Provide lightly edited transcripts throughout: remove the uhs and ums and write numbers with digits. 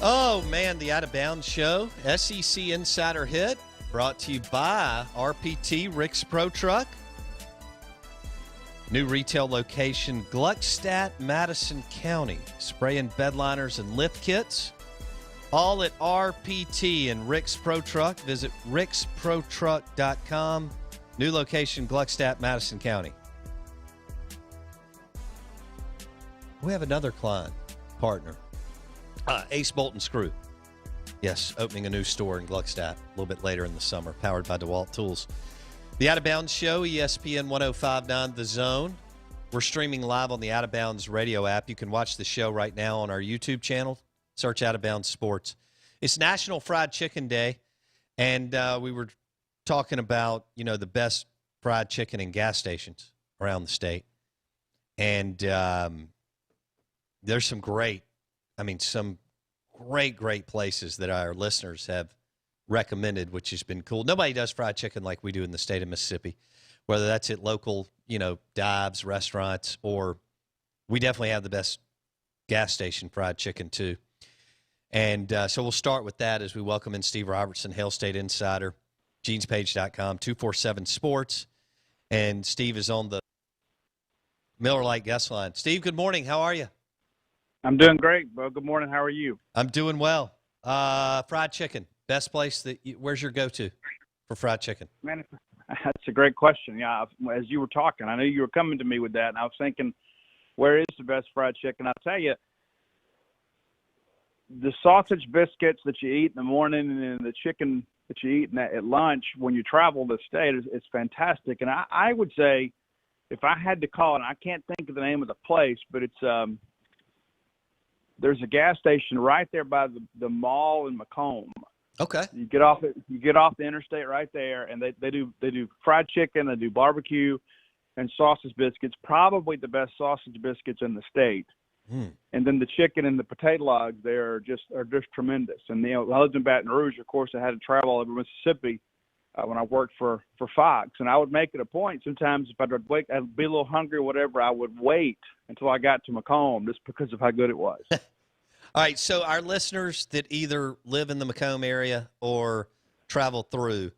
Oh, man, the Out of Bounds Show, SEC Insider Hit, brought to you by RPT Rick's Pro Truck. New retail location, Gluckstadt, Madison County. Spraying bedliners and lift kits. All at RPT and Rick's Pro Truck. Visit ricksprotruck.com. New location, Gluckstadt, Madison County. We have another client, partner. Ace Bolt and Screw. Yes, opening a new store in Gluckstadt a little bit later in the summer, powered by DeWalt Tools. The Out of Bounds Show, ESPN 105.9 The Zone. We're streaming live on the Out of Bounds radio app. You can watch the show right now on our YouTube channel. Search Out of Bounds Sports. It's National Fried Chicken Day, and we were talking about, the best fried chicken in gas stations around the state. And there's some great places that our listeners have recommended, which has been cool. Nobody does fried chicken like we do in the state of Mississippi, whether that's at local, dives, restaurants, or we definitely have the best gas station fried chicken too. And so we'll start with that as we welcome in Steve Robertson, Hail State Insider, genespage.com, 247 Sports. And Steve is on the Miller Lite Guest Line. Steve, good morning. How are you? I'm doing great, Bo. Good morning. How are you? I'm doing well. Fried chicken, best place where's your go-to for fried chicken? Man, that's a great question. Yeah, as you were talking, I knew you were coming to me with that, and I was thinking, where is the best fried chicken? I'll tell you, the sausage biscuits that you eat in the morning and the chicken that you eat at lunch when you travel the state is fantastic. And I would say, if I had to call it, I can't think of the name of the place, but it's there's a gas station right there by the mall in Macomb. Okay. You get off the interstate right there, and they do fried chicken, they do barbecue, and sausage biscuits. Probably the best sausage biscuits in the state. Mm. And then the chicken and the potato logs there are just tremendous. And I lived in Baton Rouge. Of course, I had to travel over Mississippi when I worked for Fox, and I would make it a point sometimes if I'd be a little hungry or whatever, I would wait until I got to Macomb just because of how good it was. All right, so our listeners that either live in the Macomb area or travel through,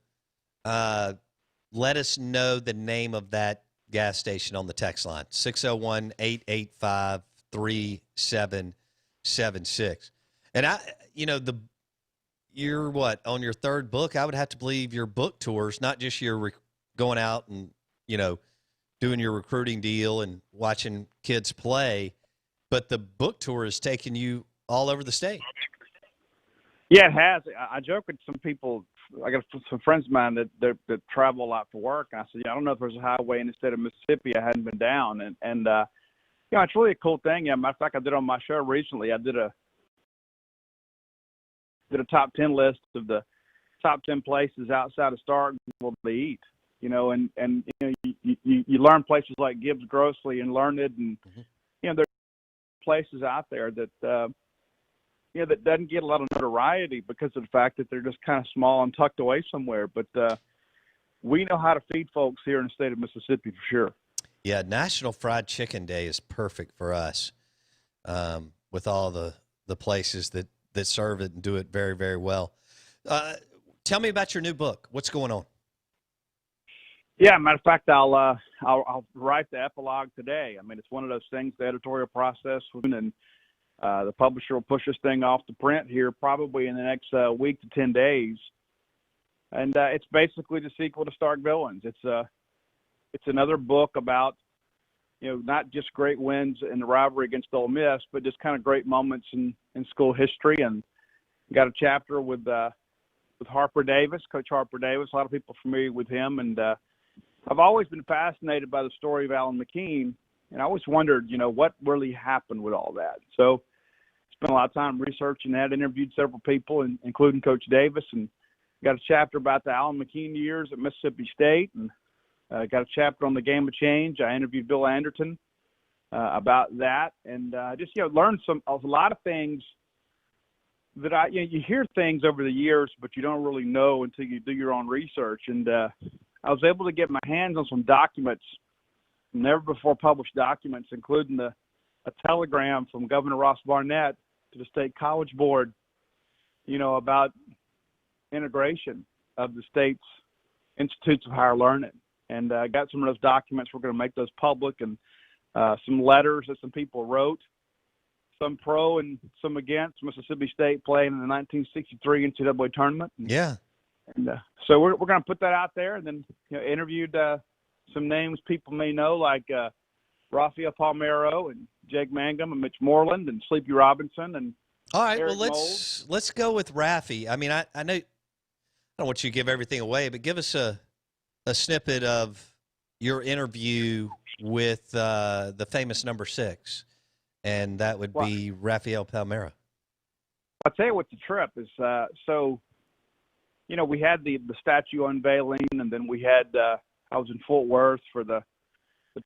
let us know the name of that gas station on the text line, 601-885-3776. And you're what, on your third book? I would have to believe your book tours, not just your going out and, doing your recruiting deal and watching kids play, but the book tour is taking you all over the state. Yeah, it has. I joke with some people. I got some friends of mine that travel a lot for work. And I said, I don't know if there's a highway in the state of Mississippi I hadn't been down. And it's really a cool thing. Yeah, matter of fact, I did on my show recently. I did a top 10 list of the top 10 places outside of Starkville to eat. You learn places like Gibbs Grocery and Learned, and there's places out there that that doesn't get a lot of notoriety because of the fact that they're just kind of small and tucked away somewhere. But we know how to feed folks here in the state of Mississippi for sure. Yeah, National Fried Chicken Day is perfect for us with all the places that serve it and do it very, very well. Tell me about your new book. What's going on? Yeah, matter of fact, I'll write the epilogue today. I mean, it's one of those things, the editorial process, and the publisher will push this thing off to print here probably in the next week to 10 days. And it's basically the sequel to Stark Villains. It's another book about, not just great wins in the rivalry against Ole Miss, but just kind of great moments in school history. And got a chapter with Harper Davis, Coach Harper Davis. A lot of people are familiar with him. And I've always been fascinated by the story of Alan McKean. And I always wondered, what really happened with all that. So spent a lot of time researching that, interviewed several people, including Coach Davis, and got a chapter about the Alan McKean years at Mississippi State, and got a chapter on the game of change. I interviewed Bill Anderton about that, and just learned a lot of things that you hear things over the years, but you don't really know until you do your own research. And I was able to get my hands on some documents, never before published documents, including a telegram from Governor Ross Barnett to the state college board about integration of the state's institutes of higher learning. And I got some of those documents. We're going to make those public, and some letters that some people wrote, some pro and some against Mississippi State playing in the 1963 NCAA tournament. Yeah. And so we're going to put that out there, and then interviewed some names people may know, like Rafael Palmeiro and Jake Mangum and Mitch Moreland and Sleepy Robinson and all right. Eric Well, Mold. let's go with Rafi. I mean, I know I don't want you to give everything away, but give us a snippet of your interview with the famous number 6, and that would be Rafael Palmeiro. I'll tell you what the trip is. We had the statue unveiling, and then we had I was in Fort Worth for the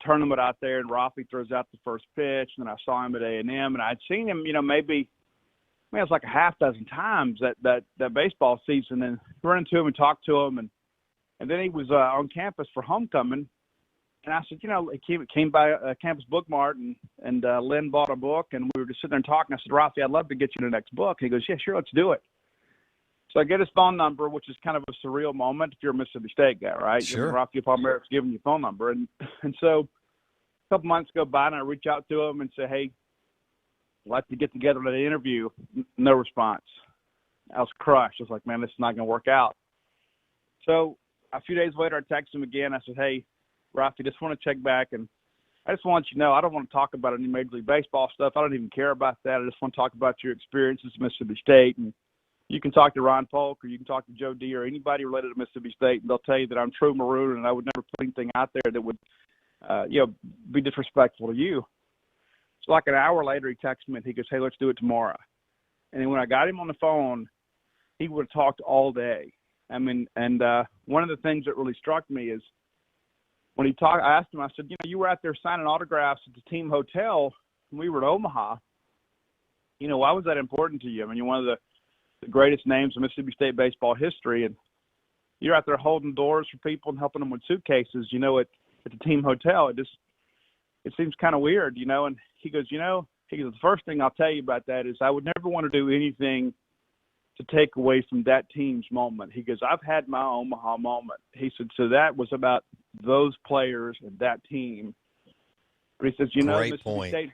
tournament out there, and Rafi throws out the first pitch, and then I saw him at A&M, and I'd seen him, maybe it was like a half dozen times that baseball season, and run into him and talked to him, and then he was on campus for homecoming, and I said, he came by a campus book mart, and Lynn bought a book, and we were just sitting there and talking. I said, Rafi, I'd love to get you the next book. He goes, yeah, sure, let's do it. So I get his phone number, which is kind of a surreal moment if you're a Mississippi State guy, right? Sure. Rafael Palmeiro's giving you a phone number. And so a couple months go by, and I reach out to him and say, hey, I'd like to get together for an interview. No response. I was crushed. I was like, man, this is not going to work out. So a few days later, I text him again. I said, hey, Rafi, just want to check back, and I just want you to know I don't want to talk about any Major League Baseball stuff. I don't even care about that. I just want to talk about your experiences at Mississippi State. And you can talk to Ron Polk, or you can talk to Joe D, or anybody related to Mississippi State, and they'll tell you that I'm true Maroon, and I would never put anything out there that would, be disrespectful to you. So like an hour later, he texts me, and he goes, hey, let's do it tomorrow. And then when I got him on the phone, he would have talked all day. I mean, and one of the things that really struck me is when he talked, I asked him, I said, you were out there signing autographs at the team hotel when we were at Omaha. Why was that important to you? I mean, you're one of the greatest names in Mississippi State baseball history, and you're out there holding doors for people and helping them with suitcases, at the team hotel. It seems kind of weird, and he goes, the first thing I'll tell you about that is I would never want to do anything to take away from that team's moment. He goes, I've had my Omaha moment. He said, so that was about those players and that team. But he says, Mississippi State,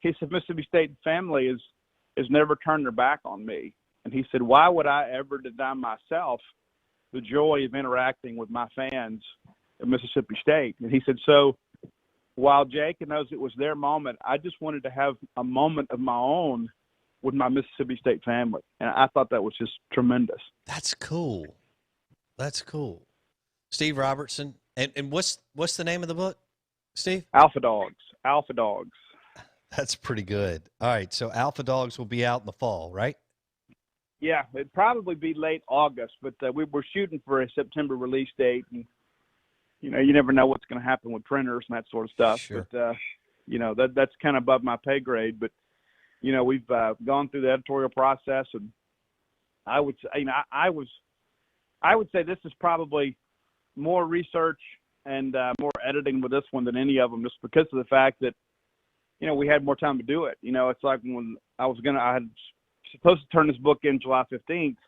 he said, Mississippi State family has never turned their back on me. And he said, why would I ever deny myself the joy of interacting with my fans at Mississippi State? And he said, so while Jake knows it was their moment, I just wanted to have a moment of my own with my Mississippi State family. And I thought that was just tremendous. That's cool. That's cool. Steve Robertson. And what's the name of the book, Steve? Alpha Dogs. Alpha Dogs. That's pretty good. All right, so Alpha Dogs will be out in the fall, right? Yeah, it'd probably be late August, but we were shooting for a September release date, and you never know what's going to happen with printers and that sort of stuff. Sure. But that's kind of above my pay grade. But we've gone through the editorial process, and I would say, I would say this is probably more research and more editing with this one than any of them, just because of the fact that we had more time to do it. It's like when I had supposed to turn this book in July 15th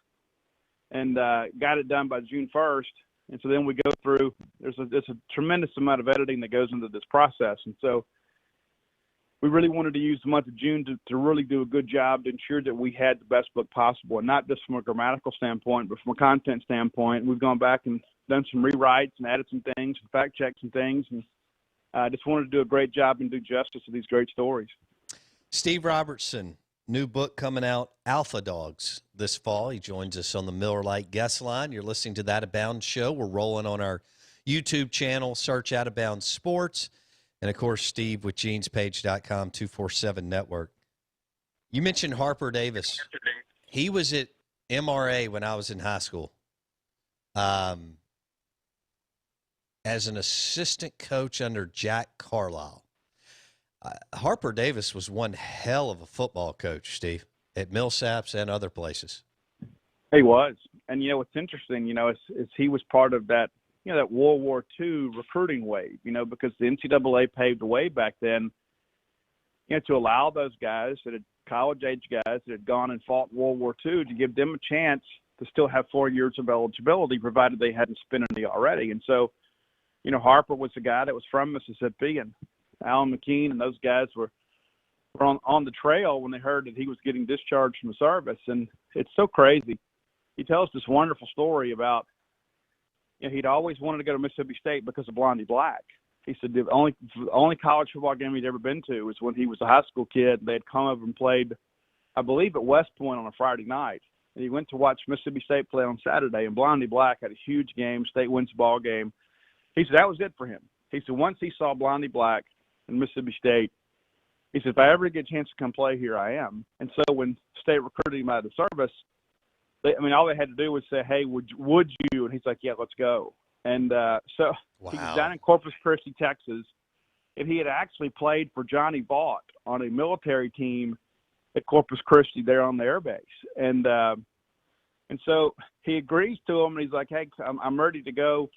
and got it done by June 1st. And so then we go through, there's a tremendous amount of editing that goes into this process. And so we really wanted to use the month of June to really do a good job to ensure that we had the best book possible, and not just from a grammatical standpoint, but from a content standpoint. We've gone back and done some rewrites and added some things, and fact checked some things. And I just wanted to do a great job and do justice to these great stories. Steve Robertson, new book coming out, Alpha Dogs, this fall. He joins us on the Miller Lite Guest Line. You're listening to That Abound Show. We're rolling on our YouTube channel. Search Out of Bounds Sports. And, of course, Steve with GenesPage.com, 247 Network. You mentioned Harper Davis. He was at MRA when I was in high school as an assistant coach under Jack Carlisle. Harper Davis was one hell of a football coach, Steve, at Millsaps and other places. He was. And, what's interesting, is he was part of that, that World War II recruiting wave, because the NCAA paved the way back then, to allow those guys that had college-age guys that had gone and fought World War II to give them a chance to still have 4 years of eligibility, provided they hadn't spent any already. And so, Harper was the guy that was from Mississippi, and Alan McKean and those guys were on the trail when they heard that he was getting discharged from the service. And it's so crazy. He tells this wonderful story about, he'd always wanted to go to Mississippi State because of Blondie Black. He said the only college football game he'd ever been to was when he was a high school kid. They had come over and played, I believe, at West Point on a Friday night. And he went to watch Mississippi State play on Saturday, and Blondie Black had a huge game. State wins the ball game. He said that was it for him. He said once he saw Blondie Black in Mississippi State, he said, if I ever get a chance to come play here, I am. And so when State recruited him out of the service, all they had to do was say, hey, would you? And he's like, yeah, let's go. And so wow. He was down in Corpus Christi, Texas, and he had actually played for Johnny Vaught on a military team at Corpus Christi there on the air base. And so he agrees to him, and he's like, hey, I'm ready to go,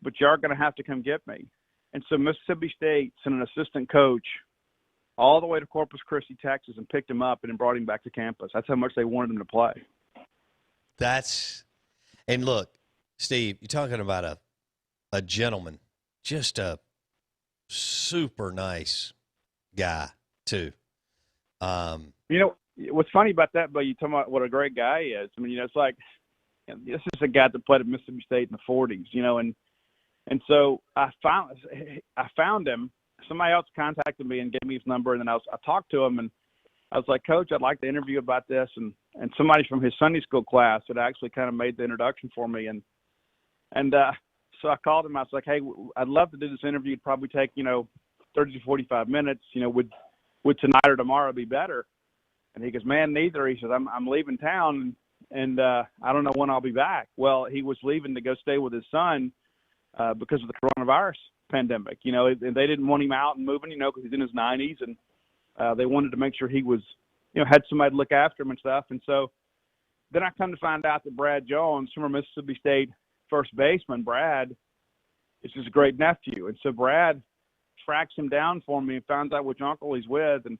but you are going to have to come get me. And so Mississippi State sent an assistant coach all the way to Corpus Christi, Texas, and picked him up and then brought him back to campus. That's how much they wanted him to play. And look, Steve, you're talking about a gentleman, just a super nice guy, too. What's funny about that, but you talking about what a great guy is. It's like, this is a guy that played at Mississippi State in the 40s, and so I found him. Somebody else contacted me and gave me his number, and then I talked to him, and I was like, Coach, I'd like to interview about this, and somebody from his Sunday school class had actually kind of made the introduction for me, and so I called him. I was like, hey, I'd love to do this interview. It'd probably take 30 to 45 minutes. Would tonight or tomorrow be better? And he goes, man, neither. He says, I'm leaving town, and I don't know when I'll be back. Well, he was leaving to go stay with his son because of the coronavirus pandemic, and they didn't want him out and moving, because he's in his 90s, and they wanted to make sure he was, had somebody to look after him and stuff. And so then I come to find out that Brad Jones, former Mississippi State first baseman, Brad, is his great nephew. And so Brad tracks him down for me and finds out which uncle he's with, and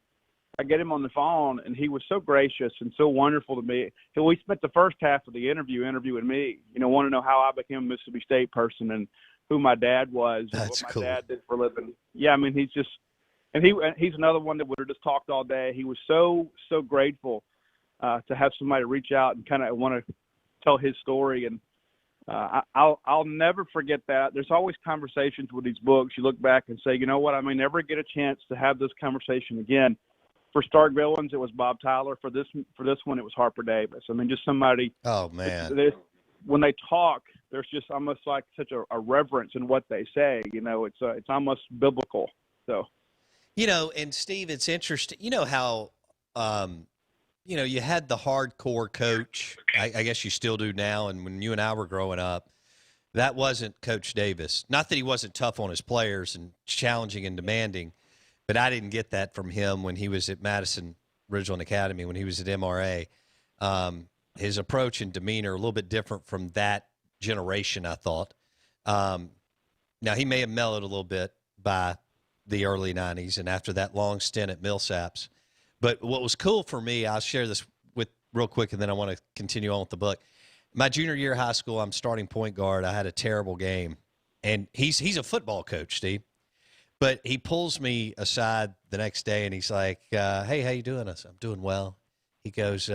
I get him on the phone, and he was so gracious and so wonderful to me. We spent the first half of the interviewing me, want to know how I became a Mississippi State person and who my dad was, and what my dad did for a living. Yeah, he's just, and he's another one that would have just talked all day. He was so grateful to have somebody reach out and kind of want to tell his story, and I'll never forget that. There's always conversations with these books. You look back and say, you know what, I may never get a chance to have this conversation again. For Stark Villains, it was Bob Tyler. For this one, it was Harper Davis. Just somebody. Oh man! When they talk, there's just almost like such a reverence in what they say. It's almost biblical. So. And Steve, it's interesting. How, you had the hardcore coach. I guess you still do now. And when you and I were growing up, that wasn't Coach Davis. Not that he wasn't tough on his players and challenging and demanding, but I didn't get that from him when he was at Madison Ridgeland Academy, when he was at MRA. His approach and demeanor a little bit different from that generation, I thought. Now, he may have mellowed a little bit by the early 90s and after that long stint at Millsaps. But what was cool for me, I'll share this with real quick, and then I want to continue on with the book. My junior year of high school, I'm starting point guard. I had a terrible game. And he's a football coach, Steve. But he pulls me aside the next day, and he's like, hey, how you doing? I said, I'm doing well. He goes,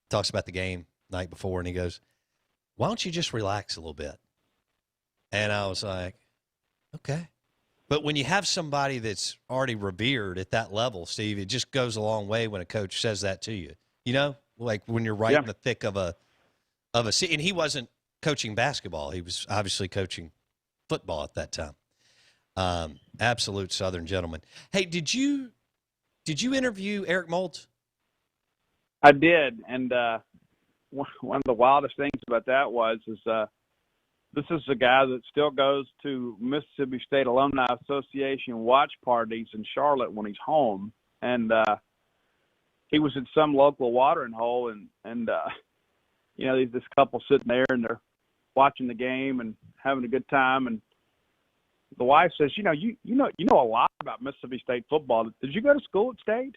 talks about the game night before, and he goes, why don't you just relax a little bit? And I was like, okay. But when you have somebody that's already revered at that level, Steve, it just goes a long way when a coach says that to you. Like when you're right in the thick of a and he wasn't coaching basketball. He was obviously coaching football at that time. Absolute Southern gentleman. Hey, did you interview Eric Moulds? I did, and one of the wildest things about that is this is a guy that still goes to Mississippi State Alumni Association watch parties in Charlotte when he's home, and he was at some local watering hole, and this couple sitting there and they're watching the game and having a good time, and the wife says, you know a lot about Mississippi State football. Did you go to school at State?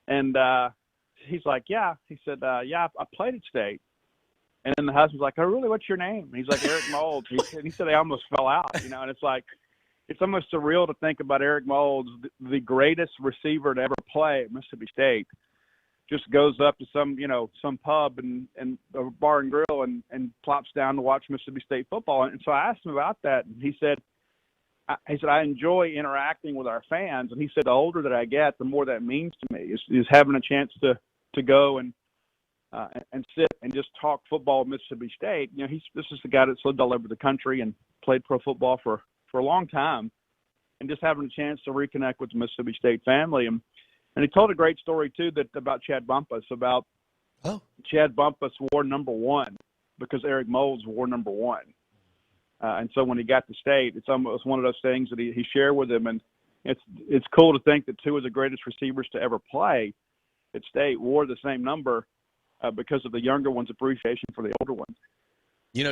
And he's like, yeah. He said, yeah, I played at State. And then the husband's like, oh, really, what's your name? And he's like, Eric Moulds. He said they almost fell out, and it's like, it's almost surreal to think about Eric Moulds, the greatest receiver to ever play at Mississippi State, just goes up to some pub and a bar and grill and plops down to watch Mississippi State football. And so I asked him about that, and he said, I enjoy interacting with our fans. And he said, the older that I get, the more that means to me is having a chance to go and sit and just talk football at Mississippi State. This is the guy that's lived all over the country and played pro football for a long time, and just having a chance to reconnect with the Mississippi State family. And he told a great story too about Chad Bumpus, Chad Bumpus wore number 1 because Eric Moulds wore number 1. And so when he got to State, it's almost one of those things that he shared with him. And it's cool to think that 2 of the greatest receivers to ever play at State wore the same number because of the younger one's appreciation for the older one.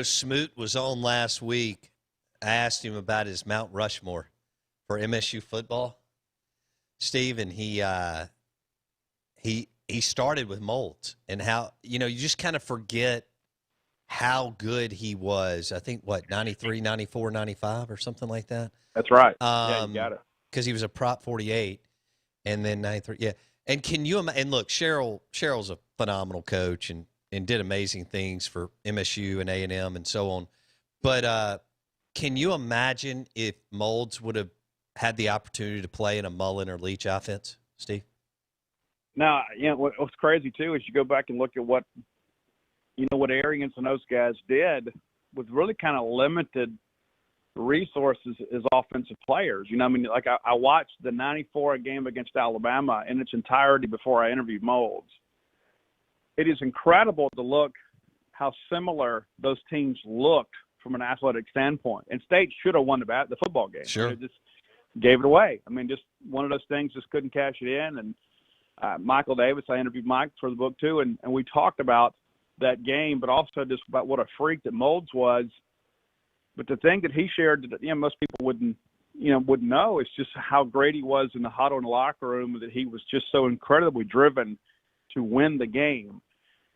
Smoot was on last week. I asked him about his Mount Rushmore for MSU football, Steve, and he started with Moulds and how, you just kind of forget how good he was. I think, 93, 94, 95 or something like that? That's right. Yeah, you got it. Because he was a Prop 48 and then 93. Yeah. And can you imagine? And look, Cheryl's a phenomenal coach and did amazing things for MSU and A&M and so on. But can you imagine if Moulds would have had the opportunity to play in a Mullen or Leach offense, Steve? Now, what's crazy too is you go back and look at what Arians and those guys did with really kind of limited resources as offensive players. I watched the 94 game against Alabama in its entirety before I interviewed Moulds. It is incredible to look how similar those teams looked from an athletic standpoint. And State should have won the football game. Sure. They just gave it away. Just one of those things, just couldn't cash it in. And Michael Davis, I interviewed Mike for the book too, and we talked about that game, but also just about what a freak that Moulds was. But the thing that he shared that most people wouldn't know is just how great he was in the huddle in the locker room, that he was just so incredibly driven to win the game.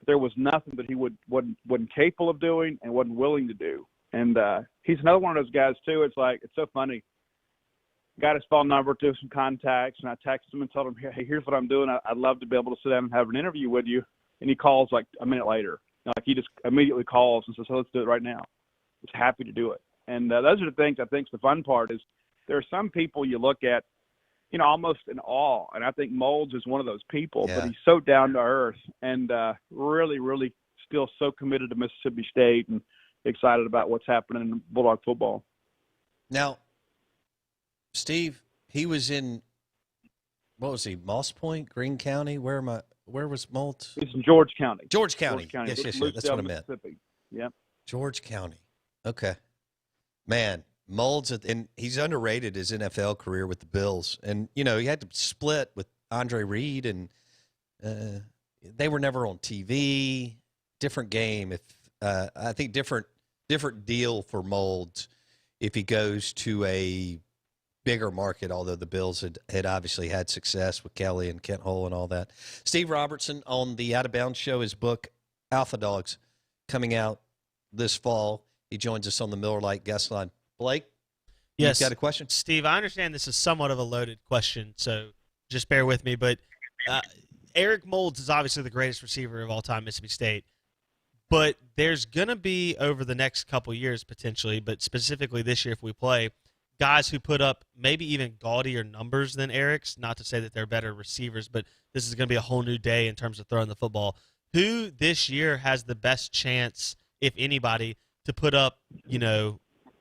There was nothing that he wasn't capable of doing and wasn't willing to do. And he's another one of those guys too. It's so funny. Got his phone number, to some contacts, and I texted him and told him, hey, here's what I'm doing. I'd love to be able to sit down and have an interview with you. And he calls like a minute later. He just immediately calls and says, let's do it right now. He's happy to do it. And those are the things I think the fun part is there are some people you look at, almost in awe. And I think Moulds is one of those people, yeah. But he's so down to earth and really, really still so committed to Mississippi State and excited about what's happening in Bulldog football. Now, Steve, he was in, what was he, Moss Point, Greene County? Where was Moulds? He's in George County. George County. Yes, that's what I meant. Yep. George County. Okay. Man, Moulds, and he's underrated his NFL career with the Bills. And, he had to split with Andre Reed, and they were never on TV. Different game. I think different deal for Moulds if he goes to a bigger market, although the Bills had obviously had success with Kelly and Kent Hull and all that. Steve Robertson on the Out of Bounds show, his book, Alpha Dogs, coming out this fall. He joins us on the Miller Lite Guest Line. Blake, yes, you got a question? Steve, I understand this is somewhat of a loaded question, so just bear with me. But Eric Moulds is obviously the greatest receiver of all time, Mississippi State. But there's going to be, over the next couple years potentially, but specifically this year if we play, guys who put up maybe even gaudier numbers than Eric's. Not to say that they're better receivers, but this is going to be a whole new day in terms of throwing the football. Who this year has the best chance, if anybody, to put up,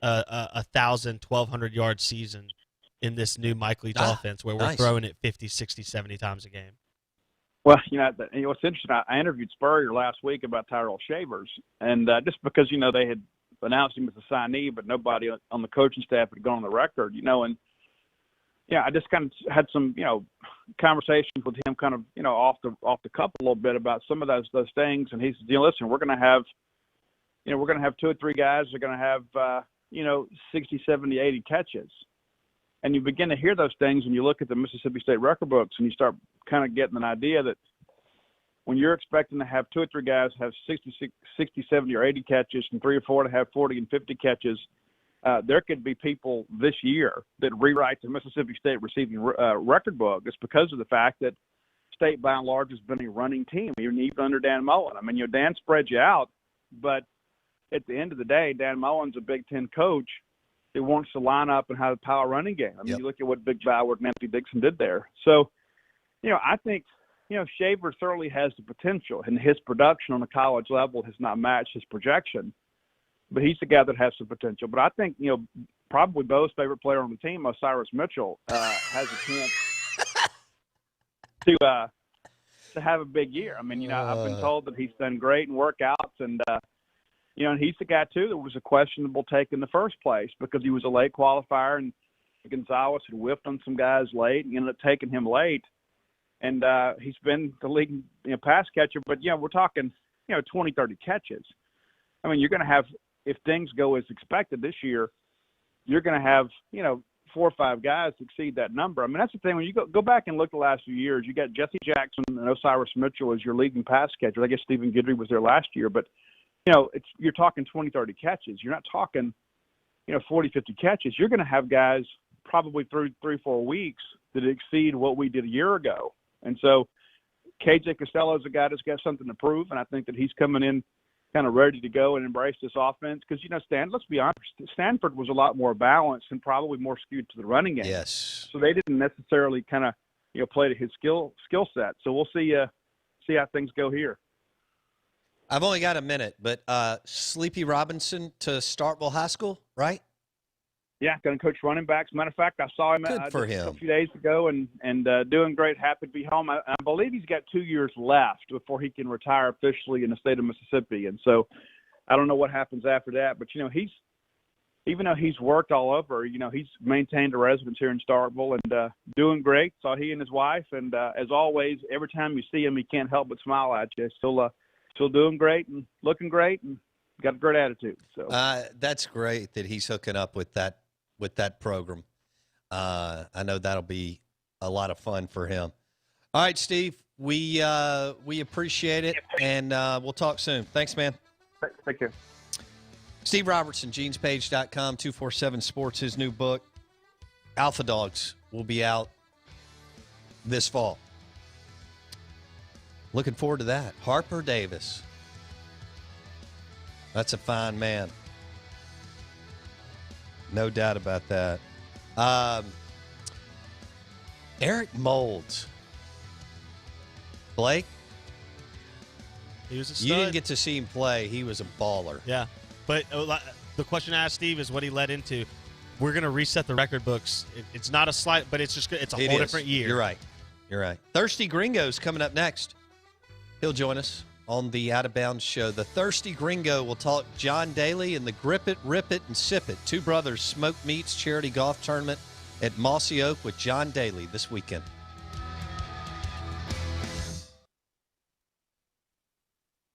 a 1,000, 1,200-yard season in this new Mike Leach offense where we're throwing it 50, 60, 70 times a game? Well, what's interesting, I interviewed Spurrier last week about Tyrell Shavers, and just because, they had announced him as a signee, but nobody on the coaching staff had gone on the record, and I just kind of had some, conversations with him kind of, off the cuff a little bit about some of those things. And he said, listen, we're going to have 2 or 3 guys that are going to have, 60, 70, 80 catches. And you begin to hear those things, and you look at the Mississippi State record books, and you start kind of getting an idea that when you're expecting to have 2 or 3 guys have 60, 70, or 80 catches, and 3 or 4 to have 40 and 50 catches, there could be people this year that rewrite the Mississippi State receiving record book. It's because of the fact that State, by and large, has been a running team, even under Dan Mullen. I mean, Dan spreads you out, but at the end of the day, Dan Mullen's a Big Ten coach. It wants to line up and have a power running game. I mean, You look at what Big Bauer and Nancy Dixon did there. So, I think, Shaver certainly has the potential, and his production on the college level has not matched his projection. But he's the guy that has some potential. But I think, probably Bo's favorite player on the team, Osiris Mitchell, has a chance to have a big year. I mean, I've been told that he's done great in workouts, and and he's the guy too that was a questionable take in the first place because he was a late qualifier, and Gonzalez had whiffed on some guys late and ended up taking him late. And he's been the league pass catcher, but we're talking 20, 30 catches. I mean, you're going to have, if things go as expected this year, you're going to have 4 or 5 guys exceed that number. I mean, that's the thing. When you go back and look the last few years, you got Jesse Jackson and Osiris Mitchell as your leading pass catcher. I guess Stephen Guidry was there last year, but you're talking 20, 30 catches. You're not talking 40, 50 catches. You're going to have guys probably through 3, 4 weeks that exceed what we did a year ago. And so KJ Costello is a guy that's got something to prove, and I think that he's coming in kind of ready to go and embrace this offense because, let's be honest, Stanford was a lot more balanced and probably more skewed to the running game. Yes. So they didn't necessarily kind of, play to his skill set. So we'll see how things go here. I've only got a minute, but Sleepy Robinson to Starkville High School, right? Yeah, going to coach running backs. Matter of fact, I saw him Good for him. a few days ago and doing great. Happy to be home. I believe he's got 2 years left before he can retire officially in the state of Mississippi. And so I don't know what happens after that. But, he's even though he's worked all over, he's maintained a residence here in Starkville and doing great. Saw he and his wife. And as always, every time you see him, he can't help but smile at you. Still doing great and looking great and got a great attitude. So that's great that he's hooking up with that program. I know that'll be a lot of fun for him. All right, Steve, we appreciate it, and we'll talk soon. Thanks, man. Thank you. Steve Robertson, genespage.com, 247 Sports, his new book, Alpha Dogs, will be out this fall. Looking forward to that. Harper Davis. That's a fine man. No doubt about that. Eric Moulds. Blake? He was a stud. You didn't get to see him play. He was a baller. Yeah. But the question I asked Steve is what he led into. We're going to reset the record books. It's not a slight, but it's a whole different year. You're right. Thirsty Gringo's coming up next. He'll join us on the Out of Bounds show. The Thirsty Gringo will talk John Daly and the Grip It, Rip It, and Sip It. Two Brothers Smoked Meats Charity Golf Tournament at Mossy Oak with John Daly this weekend.